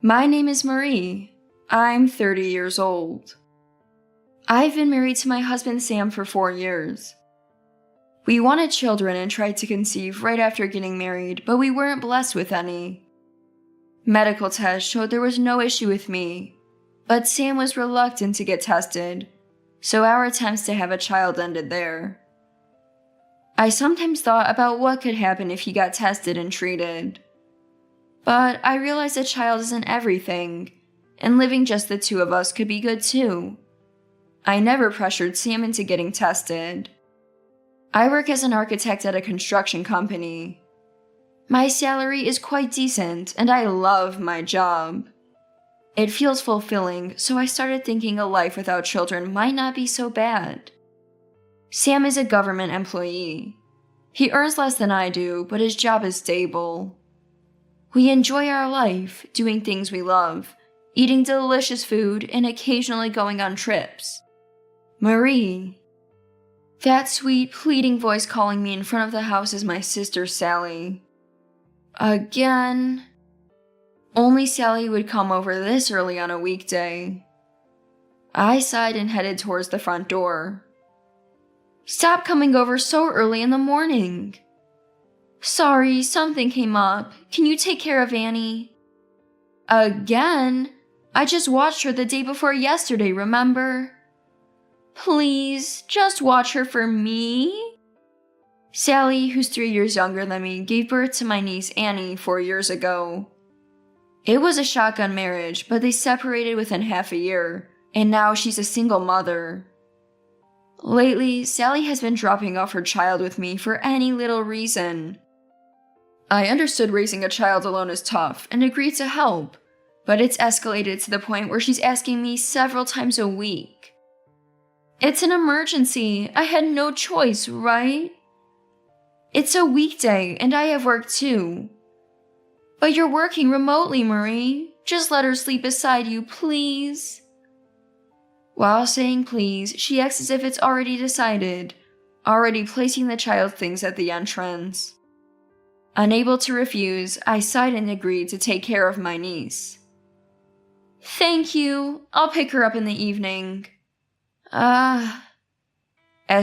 My name is Marie. I'm 30 years old. I've been married to my husband Sam for 4 years. We wanted children and tried to conceive right after getting married, but we weren't blessed with any. Medical tests showed there was no issue with me, but Sam was reluctant to get tested, so our attempts to have a child ended there. I sometimes thought about what could happen if he got tested and treated. But I realized a child isn't everything, and living just the two of us could be good too. I never pressured Sam into getting tested. I work as an architect at a construction company. My salary is quite decent, and I love my job. It feels fulfilling, so I started thinking a life without children might not be so bad. Sam is a government employee. He earns less than I do, but his job is stable. We enjoy our life, doing things we love, eating delicious food, and occasionally going on trips. Marie. That sweet, pleading voice calling me in front of the house is my sister Sally. Again. Only Sally would come over this early on a weekday. I sighed and headed towards the front door. Stop coming over so early in the morning. Sorry, something came up. Can you take care of Annie? Again? I just watched her the day before yesterday, remember? Please, just watch her for me. Sally, who's 3 years younger than me, gave birth to my niece Annie 4 years ago. It was a shotgun marriage, but they separated within half a year, and now she's a single mother. Lately, Sally has been dropping off her child with me for any little reason. I understood raising a child alone is tough and agreed to help, but it's escalated to the point where she's asking me several times a week. It's an emergency. I had no choice, right? It's a weekday, and I have work too. But you're working remotely, Marie. Just let her sleep beside you, please. While saying please, she acts as if it's already decided, already placing the child's things at the entrance. Unable to refuse, I sighed and agreed to take care of my niece. Thank you. I'll pick her up in the evening. As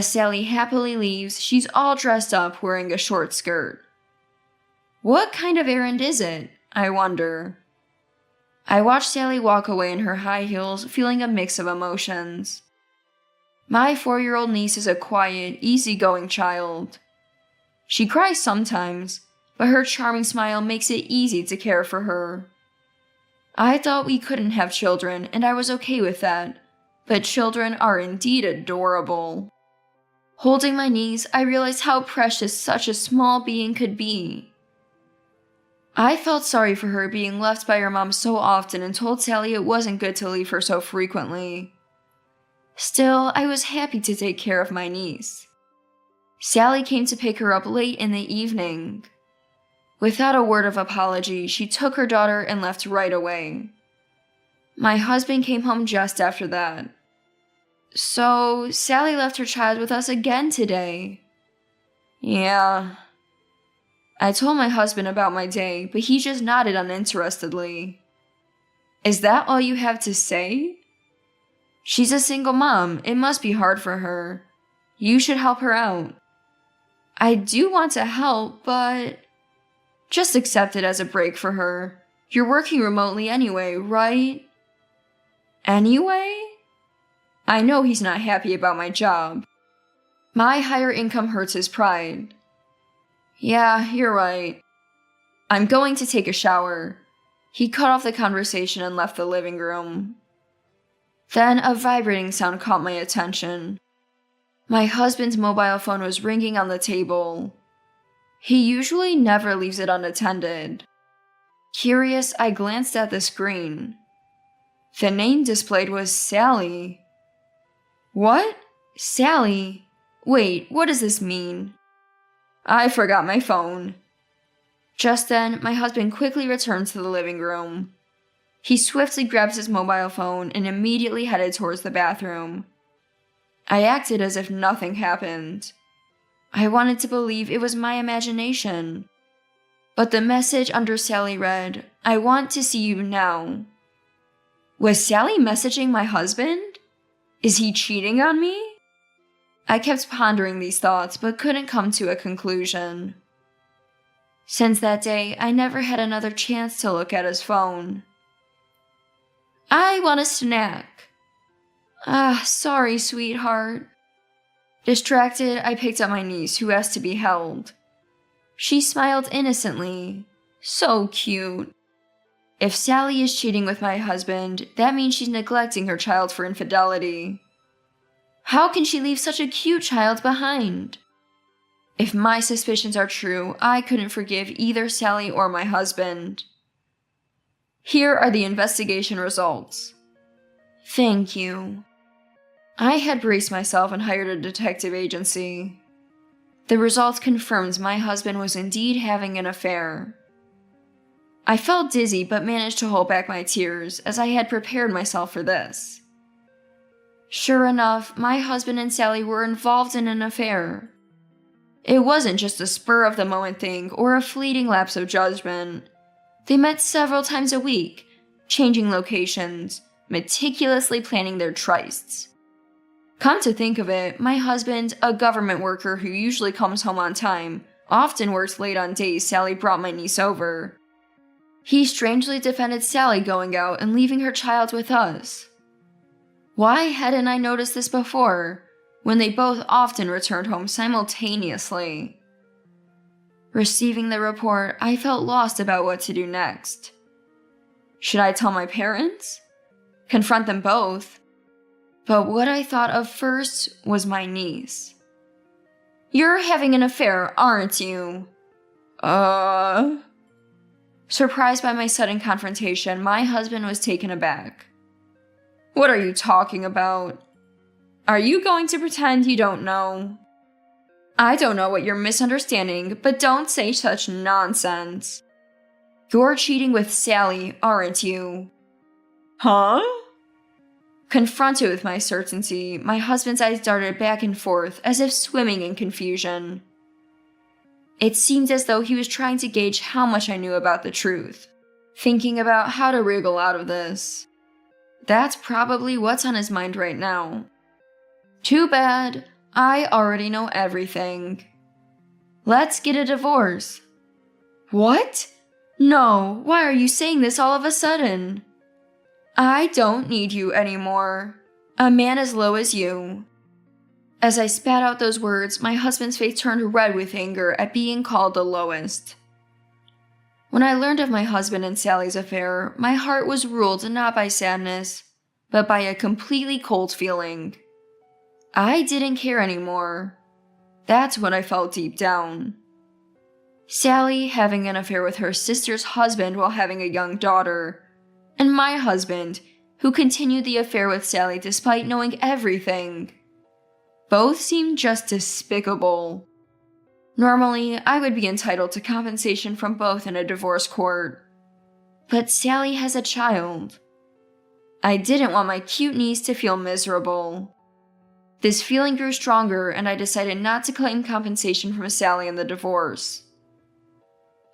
Sally happily leaves, she's all dressed up wearing a short skirt. What kind of errand is it? I wonder. I watch Sally walk away in her high heels, feeling a mix of emotions. My 4-year-old niece is a quiet, easygoing child. She cries sometimes, but her charming smile makes it easy to care for her. I thought we couldn't have children, and I was okay with that, but children are indeed adorable. Holding my niece, I realized how precious such a small being could be. I felt sorry for her being left by her mom so often and told Sally it wasn't good to leave her so frequently. Still, I was happy to take care of my niece. Sally came to pick her up late in the evening. Without a word of apology, she took her daughter and left right away. My husband came home just after that. So, Sally left her child with us again today. Yeah. I told my husband about my day, but he just nodded uninterestedly. Is that all you have to say? She's a single mom. It must be hard for her. You should help her out. I do want to help, but just accept it as a break for her. You're working remotely anyway, right? Anyway? I know he's not happy about my job. My higher income hurts his pride. Yeah, you're right. I'm going to take a shower. He cut off the conversation and left the living room. Then a vibrating sound caught my attention. My husband's mobile phone was ringing on the table. He usually never leaves it unattended. Curious, I glanced at the screen. The name displayed was Sally. What? Sally? Wait, what does this mean? I forgot my phone. Just then, my husband quickly returned to the living room. He swiftly grabs his mobile phone and immediately headed towards the bathroom. I acted as if nothing happened. I wanted to believe it was my imagination. But the message under Sally read, I want to see you now. Was Sally messaging my husband? Is he cheating on me? I kept pondering these thoughts, but couldn't come to a conclusion. Since that day, I never had another chance to look at his phone. I want a snack. Sorry, sweetheart. Distracted, I picked up my niece, who asked to be held. She smiled innocently. So cute. If Sally is cheating with my husband, that means she's neglecting her child for infidelity. How can she leave such a cute child behind? If my suspicions are true, I couldn't forgive either Sally or my husband. Here are the investigation results. Thank you. I had braced myself and hired a detective agency. The results confirmed my husband was indeed having an affair. I felt dizzy but managed to hold back my tears as I had prepared myself for this. Sure enough, my husband and Sally were involved in an affair. It wasn't just a spur-of-the-moment thing or a fleeting lapse of judgment. They met several times a week, changing locations, meticulously planning their trysts. Come to think of it, my husband, a government worker who usually comes home on time, often works late on days Sally brought my niece over. He strangely defended Sally going out and leaving her child with us. Why hadn't I noticed this before, when they both often returned home simultaneously? Receiving the report, I felt lost about what to do next. Should I tell my parents? Confront them both? But what I thought of first was my niece. You're having an affair, aren't you? Surprised by my sudden confrontation, my husband was taken aback. What are you talking about? Are you going to pretend you don't know? I don't know what you're misunderstanding, but don't say such nonsense. You're cheating with Sally, aren't you? Huh? Confronted with my certainty, my husband's eyes darted back and forth as if swimming in confusion. It seemed as though he was trying to gauge how much I knew about the truth, thinking about how to wriggle out of this. That's probably what's on his mind right now. Too bad, I already know everything. Let's get a divorce. What? No, why are you saying this all of a sudden? I don't need you anymore. A man as low as you. As I spat out those words, my husband's face turned red with anger at being called the lowest. When I learned of my husband and Sally's affair, my heart was ruled not by sadness, but by a completely cold feeling. I didn't care anymore. That's what I felt deep down. Sally having an affair with her sister's husband while having a young daughter, and my husband, who continued the affair with Sally despite knowing everything. Both seemed just despicable. Normally, I would be entitled to compensation from both in a divorce court. But Sally has a child. I didn't want my cute niece to feel miserable. This feeling grew stronger, and I decided not to claim compensation from Sally in the divorce.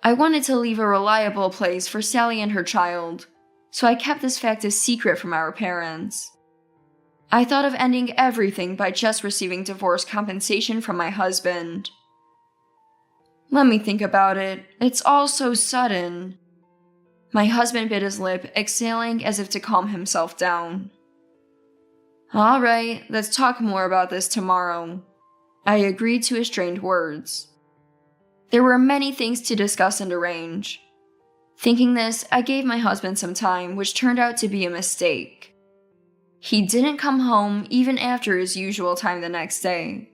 I wanted to leave a reliable place for Sally and her child, so I kept this fact a secret from our parents. I thought of ending everything by just receiving divorce compensation from my husband. Let me think about it. It's all so sudden. My husband bit his lip, exhaling as if to calm himself down. All right, let's talk more about this tomorrow. I agreed to his strained words. There were many things to discuss and arrange. Thinking this, I gave my husband some time, which turned out to be a mistake. He didn't come home even after his usual time the next day.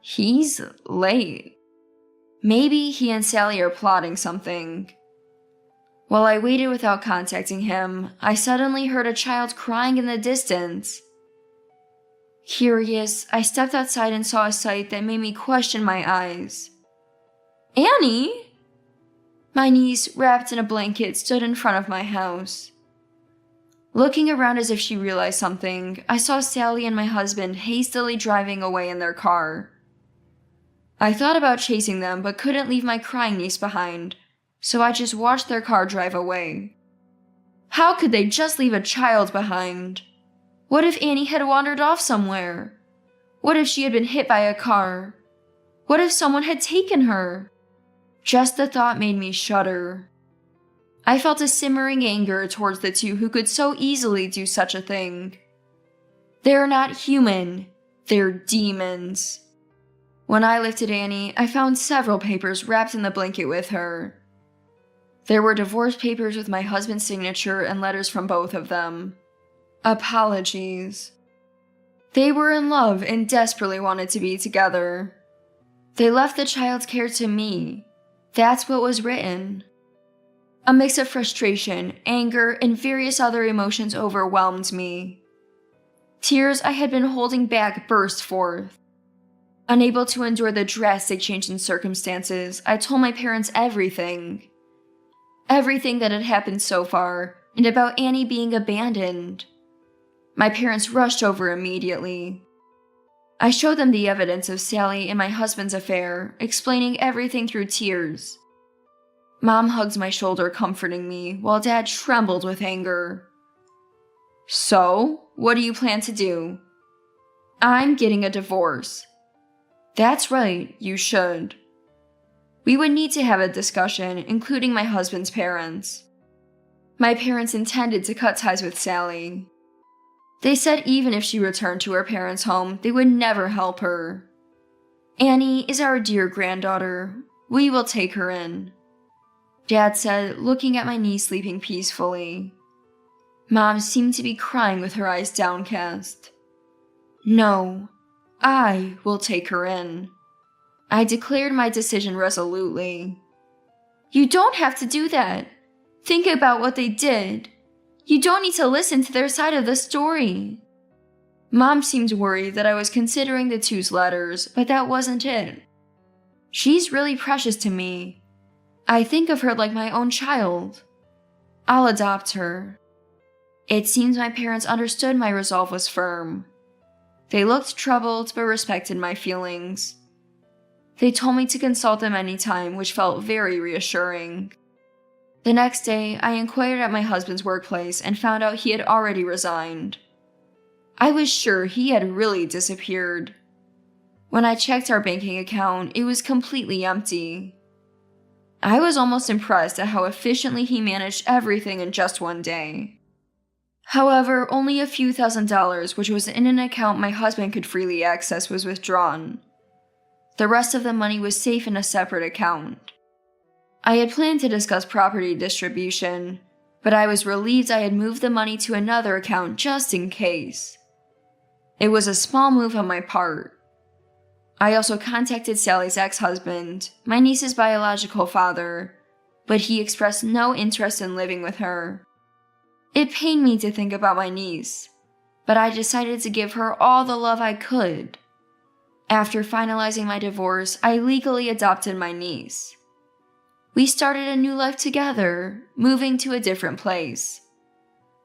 He's late. Maybe he and Sally are plotting something. While I waited without contacting him, I suddenly heard a child crying in the distance. Curious, I stepped outside and saw a sight that made me question my eyes. Annie? My niece, wrapped in a blanket, stood in front of my house. Looking around as if she realized something, I saw Sally and my husband hastily driving away in their car. I thought about chasing them, but couldn't leave my crying niece behind, so I just watched their car drive away. How could they just leave a child behind? What if Annie had wandered off somewhere? What if she had been hit by a car? What if someone had taken her? Just the thought made me shudder. I felt a simmering anger towards the two who could so easily do such a thing. They're not human. They're demons. When I lifted Annie, I found several papers wrapped in the blanket with her. There were divorce papers with my husband's signature and letters from both of them. Apologies. They were in love and desperately wanted to be together. They left the child's care to me. That's what was written. A mix of frustration, anger, and various other emotions overwhelmed me. Tears I had been holding back burst forth. Unable to endure the drastic change in circumstances, I told my parents everything. Everything that had happened so far, and about Annie being abandoned. My parents rushed over immediately. I showed them the evidence of Sally and my husband's affair, explaining everything through tears. Mom hugged my shoulder, comforting me, while Dad trembled with anger. So, what do you plan to do? I'm getting a divorce. That's right, you should. We would need to have a discussion, including my husband's parents. My parents intended to cut ties with Sally. They said even if she returned to her parents' home, they would never help her. Annie is our dear granddaughter. We will take her in. Dad said, looking at my niece sleeping peacefully. Mom seemed to be crying with her eyes downcast. No, I will take her in. I declared my decision resolutely. You don't have to do that. Think about what they did. You don't need to listen to their side of the story. Mom seemed worried that I was considering the two's letters, but that wasn't it. She's really precious to me. I think of her like my own child. I'll adopt her. It seems my parents understood my resolve was firm. They looked troubled but respected my feelings. They told me to consult them anytime, which felt very reassuring. The next day, I inquired at my husband's workplace and found out he had already resigned. I was sure he had really disappeared. When I checked our banking account, it was completely empty. I was almost impressed at how efficiently he managed everything in just one day. However, only a few $1,000s, which was in an account my husband could freely access, was withdrawn. The rest of the money was safe in a separate account. I had planned to discuss property distribution, but I was relieved I had moved the money to another account just in case. It was a small move on my part. I also contacted Sally's ex-husband, my niece's biological father, but he expressed no interest in living with her. It pained me to think about my niece, but I decided to give her all the love I could. After finalizing my divorce, I legally adopted my niece. We started a new life together, moving to a different place.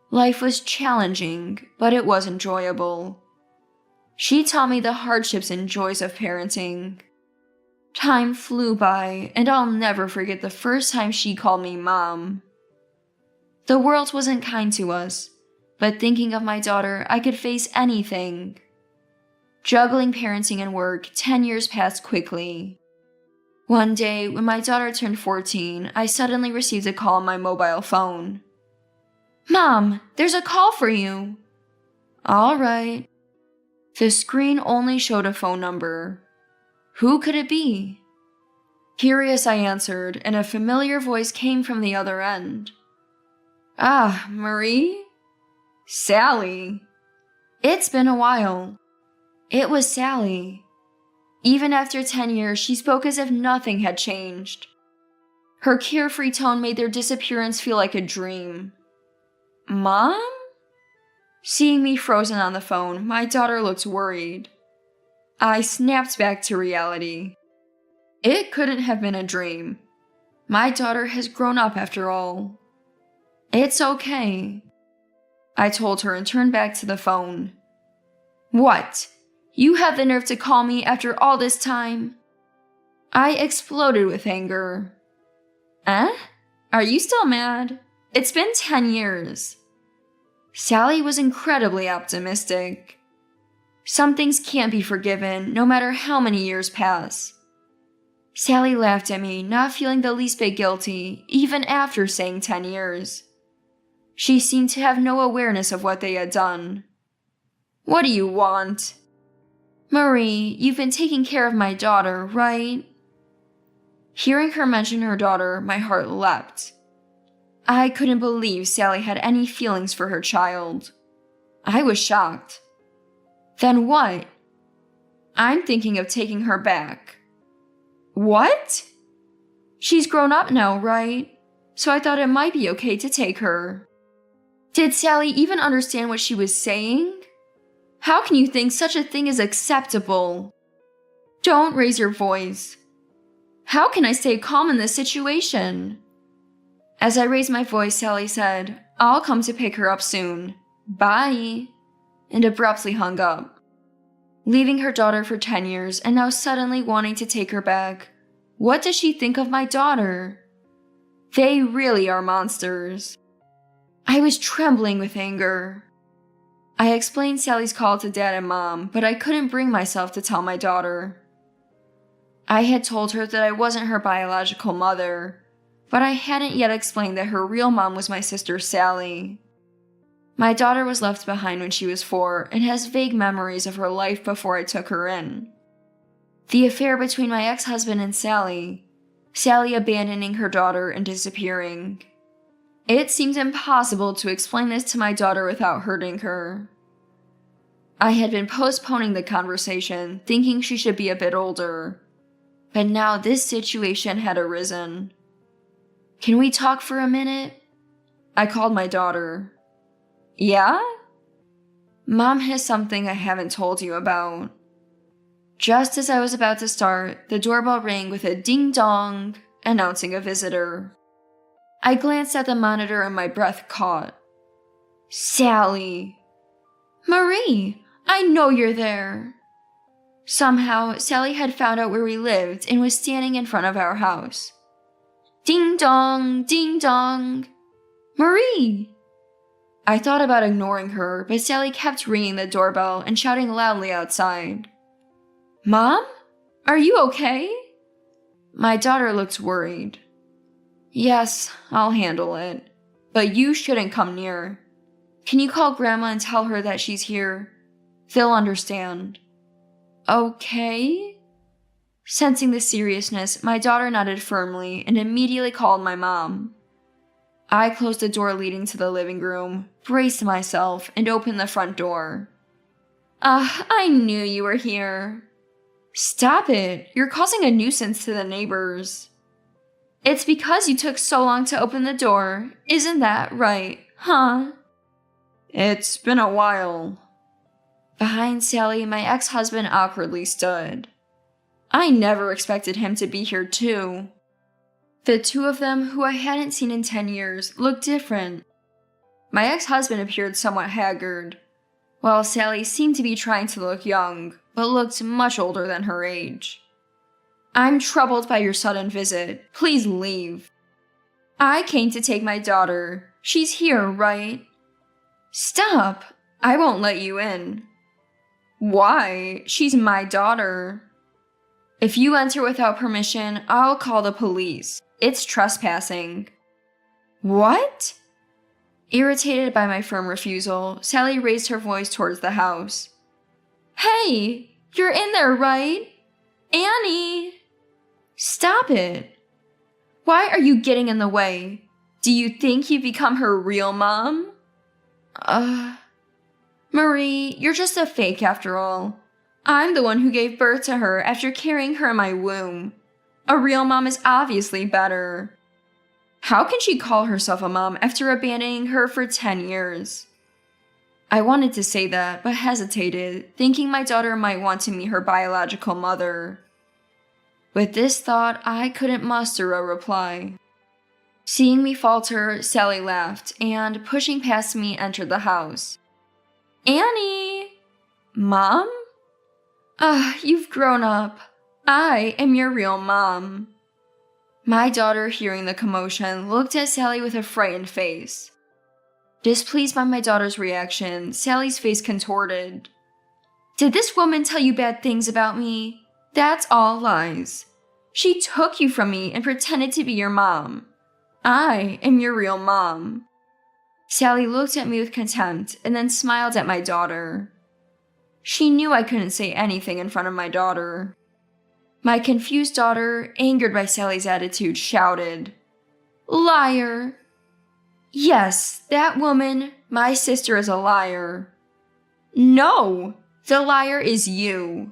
Life was challenging, but it was enjoyable. She taught me the hardships and joys of parenting. Time flew by, and I'll never forget the first time she called me Mom. The world wasn't kind to us, but thinking of my daughter, I could face anything. Juggling parenting and work, 10 years passed quickly. One day, when my daughter turned 14, I suddenly received a call on my mobile phone. Mom, there's a call for you. All right. The screen only showed a phone number. Who could it be? Curious, I answered, and a familiar voice came from the other end. Ah, Marie? Sally. It's been a while. It was Sally. Even after 10 years, she spoke as if nothing had changed. Her carefree tone made their disappearance feel like a dream. Mom? Seeing me frozen on the phone, my daughter looked worried. I snapped back to reality. It couldn't have been a dream. My daughter has grown up after all. It's okay, I told her and turned back to the phone. What? You have the nerve to call me after all this time? I exploded with anger. Eh? Are you still mad? It's been 10 years. Sally was incredibly optimistic. Some things can't be forgiven, no matter how many years pass. Sally laughed at me, not feeling the least bit guilty, even after saying 10 years. She seemed to have no awareness of what they had done. What do you want? Marie, you've been taking care of my daughter, right? Hearing her mention her daughter, my heart leapt. I couldn't believe Sally had any feelings for her child. I was shocked. Then what? I'm thinking of taking her back. What? She's grown up now, right? So I thought it might be okay to take her. Did Sally even understand what she was saying? How can you think such a thing is acceptable? Don't raise your voice. How can I stay calm in this situation? As I raised my voice, Sally said, I'll come to pick her up soon. Bye. And abruptly hung up. Leaving her daughter for 10 years and now suddenly wanting to take her back. What does she think of my daughter? They really are monsters. I was trembling with anger. I explained Sally's call to Dad and Mom, but I couldn't bring myself to tell my daughter. I had told her that I wasn't her biological mother, but I hadn't yet explained that her real mom was my sister Sally. My daughter was left behind when she was 4 and has vague memories of her life before I took her in. The affair between my ex-husband and Sally abandoning her daughter and disappearing. It seemed impossible to explain this to my daughter without hurting her. I had been postponing the conversation, thinking she should be a bit older. But now this situation had arisen. Can we talk for a minute? I called my daughter. Yeah? Mom has something I haven't told you about. Just as I was about to start, the doorbell rang with a ding-dong, announcing a visitor. I glanced at the monitor and my breath caught. Sally! Marie, I know you're there. Somehow, Sally had found out where we lived and was standing in front of our house. Ding-dong, ding-dong. Marie! I thought about ignoring her, but Sally kept ringing the doorbell and shouting loudly outside. Mom? Are you okay? My daughter looked worried. Yes, I'll handle it. But you shouldn't come near. Can you call Grandma and tell her that she's here? They'll understand. Okay? Sensing the seriousness, my daughter nodded firmly and immediately called my mom. I closed the door leading to the living room, braced myself, and opened the front door. I knew you were here. Stop it. You're causing a nuisance to the neighbors. It's because you took so long to open the door. Isn't that right, huh? It's been a while. Behind Sally, my ex-husband awkwardly stood. I never expected him to be here too. The two of them, who I hadn't seen in 10 years, looked different. My ex-husband appeared somewhat haggard, while Sally seemed to be trying to look young, but looked much older than her age. I'm troubled by your sudden visit. Please leave. I came to take my daughter. She's here, right? Stop. I won't let you in. Why? She's my daughter. If you enter without permission, I'll call the police. It's trespassing. What? Irritated by my firm refusal, Sally raised her voice towards the house. Hey, you're in there, right? Annie! Stop it. Why are you getting in the way? Do you think you've become her real mom? Marie, you're just a fake after all. I'm the one who gave birth to her after carrying her in my womb. A real mom is obviously better. How can she call herself a mom after abandoning her for 10 years? I wanted to say that, but hesitated, thinking my daughter might want to meet her biological mother. With this thought, I couldn't muster a reply. Seeing me falter, Sally laughed, and, pushing past me, entered the house. Annie! Mom? You've grown up. I am your real mom. My daughter, hearing the commotion, looked at Sally with a frightened face. Displeased by my daughter's reaction, Sally's face contorted. Did this woman tell you bad things about me? That's all lies. She took you from me and pretended to be your mom. I am your real mom. Sally looked at me with contempt and then smiled at my daughter. She knew I couldn't say anything in front of my daughter. My confused daughter, angered by Sally's attitude, shouted, Liar! Yes, that woman, my sister, is a liar. No, the liar is you.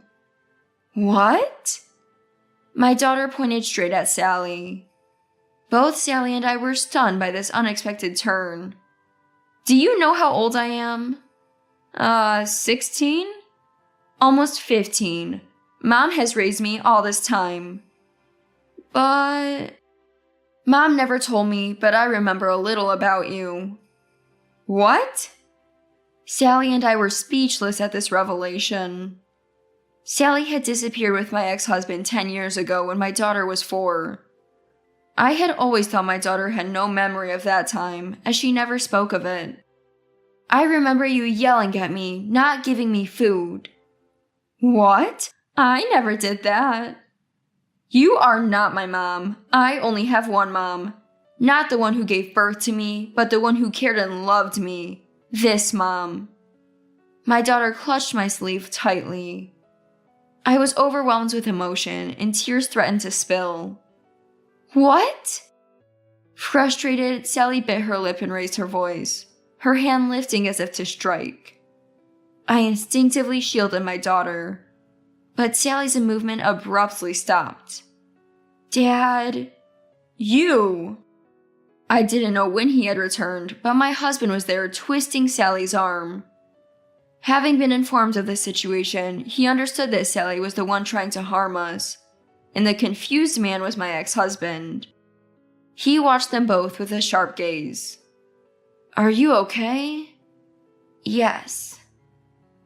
What? My daughter pointed straight at Sally. Both Sally and I were stunned by this unexpected turn. Do you know how old I am? 16? Almost 15. Mom has raised me all this time. But... Mom never told me, but I remember a little about you. What? Sally and I were speechless at this revelation. Sally had disappeared with my ex-husband 10 years ago when my daughter was 4. I had always thought my daughter had no memory of that time, as she never spoke of it. I remember you yelling at me, not giving me food. What? I never did that. You are not my mom. I only have one mom. Not the one who gave birth to me, but the one who cared and loved me. This mom. My daughter clutched my sleeve tightly. I was overwhelmed with emotion, and tears threatened to spill. What? Frustrated, Sally bit her lip and raised her voice, her hand lifting as if to strike. I instinctively shielded my daughter, but Sally's movement abruptly stopped. Dad, you! I didn't know when he had returned, but my husband was there twisting Sally's arm. Having been informed of the situation, he understood that Sally was the one trying to harm us, and the confused man was my ex-husband. He watched them both with a sharp gaze. Are you okay? Yes.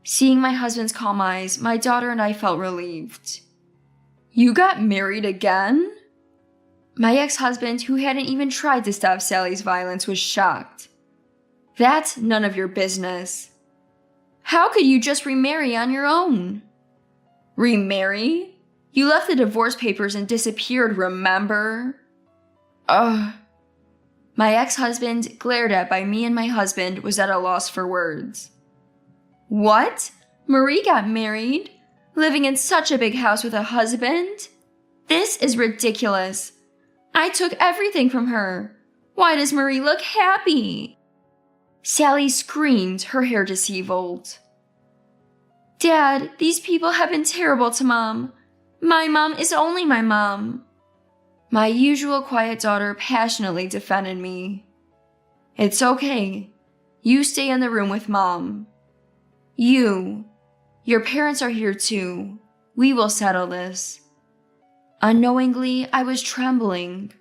Seeing my husband's calm eyes, my daughter and I felt relieved. You got married again? My ex-husband, who hadn't even tried to stop Sally's violence, was shocked. That's none of your business. How could you just remarry on your own? Remarry? You left the divorce papers and disappeared, remember? Ugh. My ex-husband, glared at by me and my husband, was at a loss for words. What? Marie got married? Living in such a big house with a husband? This is ridiculous. I took everything from her. Why does Marie look happy? Sally screamed, her hair disheveled. Dad, these people have been terrible to Mom. My mom is only my mom. My usual quiet daughter passionately defended me. It's okay. You stay in the room with Mom. Your parents are here too. We will settle this. Unknowingly, I was trembling.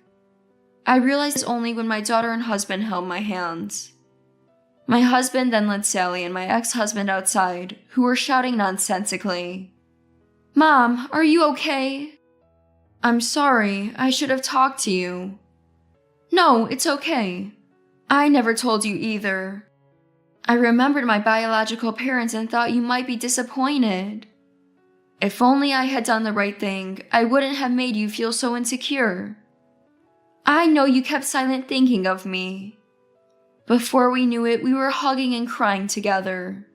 I realized this only when my daughter and husband held my hands. My husband then led Sally and my ex-husband outside, who were shouting nonsensically. Mom, are you okay? I'm sorry, I should have talked to you. No, it's okay. I never told you either. I remembered my biological parents and thought you might be disappointed. If only I had done the right thing, I wouldn't have made you feel so insecure. I know you kept silent thinking of me. Before we knew it, we were hugging and crying together.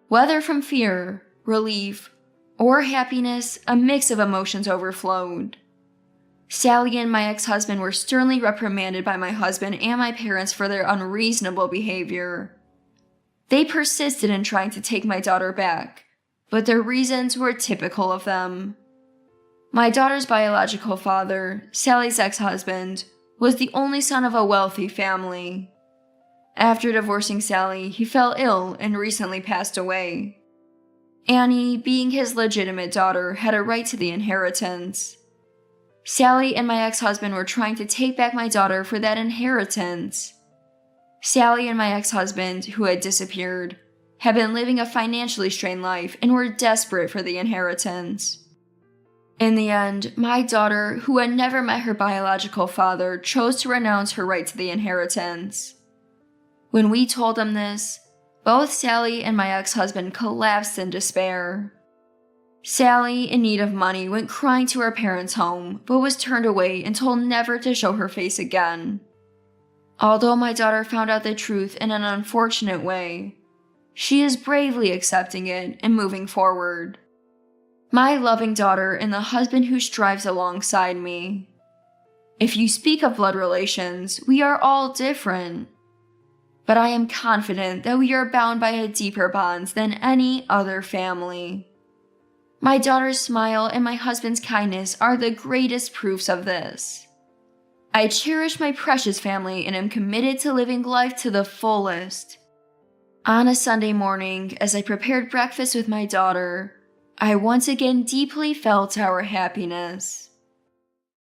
Whether from fear, relief, or happiness, a mix of emotions overflowed. Sally and my ex-husband were sternly reprimanded by my husband and my parents for their unreasonable behavior. They persisted in trying to take my daughter back, but their reasons were typical of them. My daughter's biological father, Sally's ex-husband, was the only son of a wealthy family. After divorcing Sally, he fell ill and recently passed away. Annie, being his legitimate daughter, had a right to the inheritance. Sally and my ex-husband were trying to take back my daughter for that inheritance. Sally and my ex-husband, who had disappeared, had been living a financially strained life and were desperate for the inheritance. In the end, my daughter, who had never met her biological father, chose to renounce her right to the inheritance. When we told them this, both Sally and my ex-husband collapsed in despair. Sally, in need of money, went crying to her parents' home, but was turned away and told never to show her face again. Although my daughter found out the truth in an unfortunate way, she is bravely accepting it and moving forward. My loving daughter and the husband who strives alongside me. If you speak of blood relations, we are all different. But I am confident that we are bound by a deeper bond than any other family. My daughter's smile and my husband's kindness are the greatest proofs of this. I cherish my precious family and am committed to living life to the fullest. On a Sunday morning, as I prepared breakfast with my daughter, I once again deeply felt our happiness.